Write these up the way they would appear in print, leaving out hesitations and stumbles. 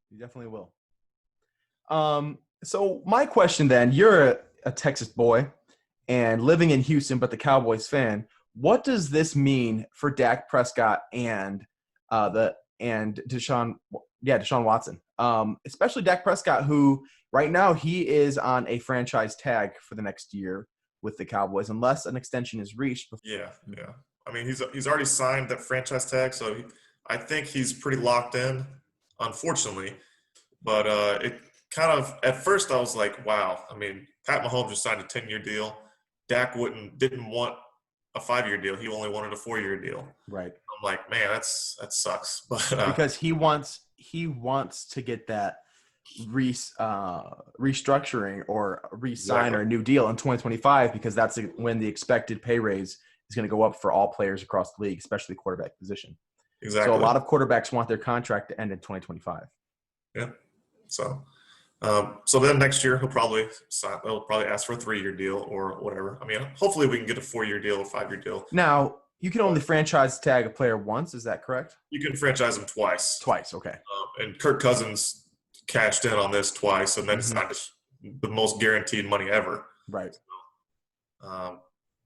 You definitely will. So my question then, you're a Texas boy and living in Houston, but the Cowboys fan. What does this mean for Dak Prescott and Deshaun Watson? Especially Dak Prescott, who right now he is on a franchise tag for the next year with the Cowboys, unless an extension is reached. Yeah, yeah. I mean, he's already signed that franchise tag, so I think he's pretty locked in. Unfortunately, but it kind of at first I was like, wow. I mean, Pat Mahomes just signed a 10-year deal. Dak didn't want a 5-year deal. He only wanted a 4-year deal. Right. I'm like, man, that sucks. But Because he wants to get that restructuring or re-sign exactly, or a new deal in 2025 because that's when the expected pay raise is going to go up for all players across the league, especially the quarterback position. So a exactly. lot of quarterbacks want their contract to end in 2025. Yeah. So, so then next year he'll probably sign. He'll probably ask for a 3-year deal or whatever. I mean, hopefully we can get a 4-year deal, or 5-year deal. Now, you can only But franchise tag a player once. Is that correct? you can franchise him twice. Twice. Okay. And Kirk Cousins cashed in on this twice, and then Mm-hmm. signed the most guaranteed money ever. Right. Um,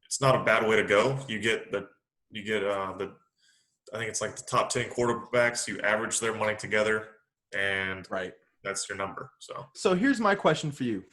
it's not a bad way to go. You get the I think it's like the top 10 quarterbacks. You average their money together, and Right. that's your number. So here's my question for you.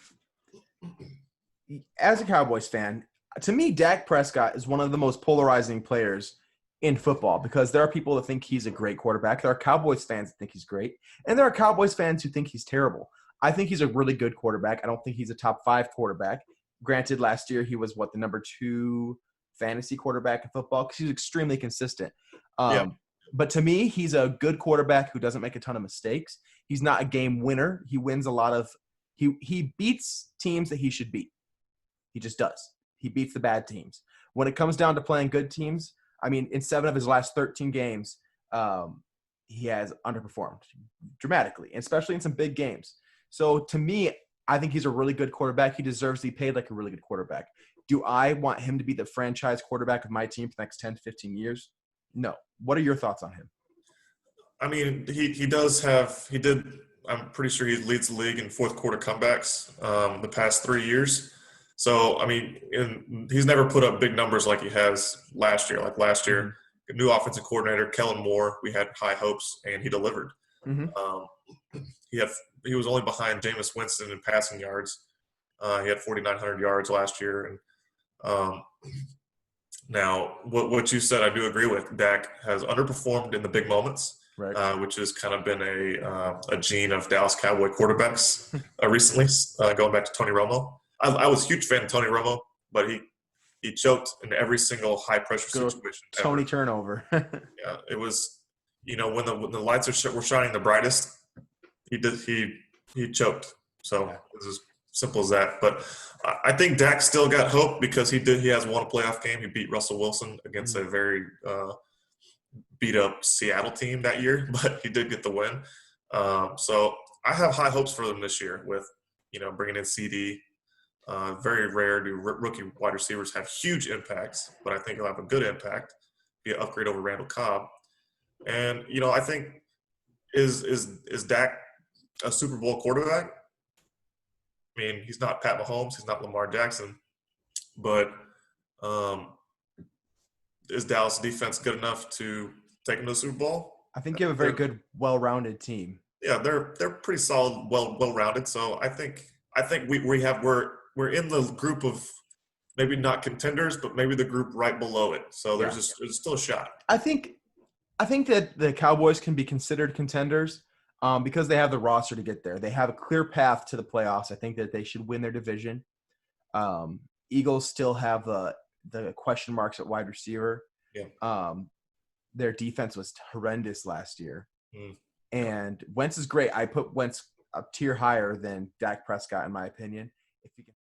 As a Cowboys fan, to me, Dak Prescott is one of the most polarizing players in football because there are people that think he's a great quarterback. There are Cowboys fans that think he's great, and there are Cowboys fans who think he's terrible. I think he's a really good quarterback. I don't think he's a top 5 quarterback. Granted, last year he was the number 2 fantasy quarterback in football because he's extremely consistent. Yeah, But to me, he's a good quarterback who doesn't make a ton of mistakes. He's not a game winner. He wins a lot of he beats teams that he should beat. He just does. He beats the bad teams. When it comes down to playing good teams, I mean, in 7 of his last 13 games, he has underperformed dramatically, especially in some big games. So to me, I think he's a really good quarterback. He deserves to be paid like a really good quarterback. Do I want him to be the franchise quarterback of my team for the next 10 to 15 years? No. What are your thoughts on him? I mean he does have he did. I'm pretty sure he leads the league in fourth quarter comebacks the past 3 years. So I mean, he's never put up big numbers like he has last year. Like last Mm-hmm. year, a new offensive coordinator, Kellen Moore. We had high hopes, and he delivered. Mm-hmm. Um, he had he was only behind Jameis Winston in passing yards. He had 4,900 yards last year, and um, now what you said, I do agree with. Dak has underperformed in the big moments, Right. which has kind of been a gene of Dallas Cowboy quarterbacks recently, going back to Tony Romo. I was a huge fan of Tony Romo, but he choked in every single high pressure Good old situation Tony ever. turnover. Yeah, it was, when the lights were shining the brightest, he choked. So Yeah. it's as simple as that. But I think Dak still got hope because he has won a playoff game. He beat Russell Wilson against Mhm. a very beat up Seattle team that year, but he did get the win. So I have high hopes for them this year with bringing in CD. Very rare do rookie wide receivers have huge impacts, but I think he'll have a good impact, be an upgrade over Randall Cobb. And I think is Dak a Super Bowl quarterback? I mean, he's not Pat Mahomes, he's not Lamar Jackson, but um, is Dallas defense good enough to take him to the Super Bowl? I think you have a very good, well-rounded team. Yeah, they're pretty solid, well-rounded. So I think we're in the group of maybe not contenders, but maybe the group right below it. So Yeah. there's still a shot. I think that the Cowboys can be considered contenders because they have the roster to get there. They have a clear path to the playoffs. I think that they should win their division. Eagles still have the question marks at wide receiver. Yeah. Their defense was horrendous last year. Mm. And Wentz is great. I put Wentz a tier higher than Dak Prescott, in my opinion. If you can